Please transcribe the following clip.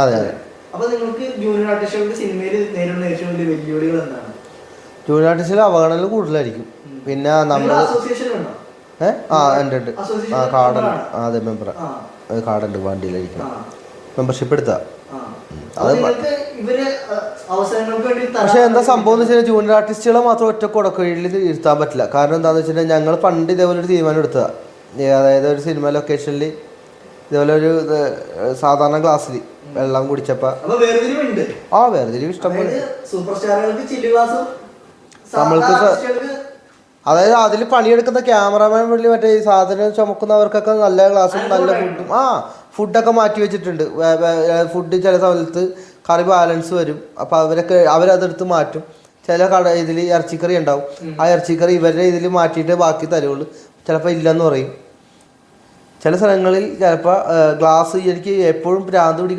അതെ അതെ. അപ്പൊ നിങ്ങൾക്ക് ജൂനിയർ ആർട്ടിസ്റ്റുകൾക്ക് സിനിമയിൽ നേരിടുന്ന ഏറ്റവും വലിയ വെല്ലുവിളികൾ എന്താണ്? ജൂനിയർ ആർട്ടിസ്റ്റിൽ അവഗണന കൂടുതലായിരിക്കും. പിന്നെ നമ്മൾ ഉണ്ട് കാർഡുണ്ട്. അതെ മെമ്പർ കാർഡുണ്ട് വണ്ടിയിലായിരിക്കും മെമ്പർഷിപ്പ് എടുത്താ. പക്ഷെ എന്താ സംഭവം എന്ന് വെച്ചാൽ ജൂനിയർ ആർട്ടിസ്റ്റുകളെ മാത്രം ഒറ്റ കുടക്കീഴിൽ ഇരുത്താൻ പറ്റില്ല. കാരണം എന്താണെന്ന് വെച്ചിട്ടുണ്ടെങ്കിൽ ഞങ്ങൾ പണ്ട് ഇതേപോലെ ഒരു തീരുമാനം എടുത്തതാണ്. അതായത് ഒരു സിനിമ ലൊക്കേഷനിൽ ഇതേപോലെ ഒരു സാധാരണ ഗ്ലാസ്സിൽ വെള്ളം കുടിച്ചപ്പോൾ വേർതിരിവ് ഇഷ്ടംപോലെ നമ്മൾക്ക്. അതായത് അതിൽ പണിയെടുക്കുന്ന ക്യാമറാമാൻ വഴി മറ്റേ ഈ സാധനം ചുമക്കുന്നവർക്കൊക്കെ നല്ല ക്ലാസ്സും നല്ല ഫുഡും ഫുഡൊക്കെ മാറ്റി വെച്ചിട്ടുണ്ട്. ഫുഡ് ചില സ്ഥലത്ത് കറി ബാലൻസ് വരും. അപ്പോൾ അവരതെടുത്ത് മാറ്റും. ചില ഇതിൽ ഇറച്ചിക്കറി ഉണ്ടാവും. ആ ഇറച്ചിക്കറി ഇവരുടെ ഇതിൽ മാറ്റിയിട്ട് ബാക്കി തരുള്ളൂ. ചിലപ്പോൾ ഇല്ലെന്ന് പറയും. ചില സ്ഥലങ്ങളിൽ ചിലപ്പോൾ ഗ്ലാസ് എനിക്ക് എപ്പോഴും ഭ്രാന്ത് പിടിക്കുന്ന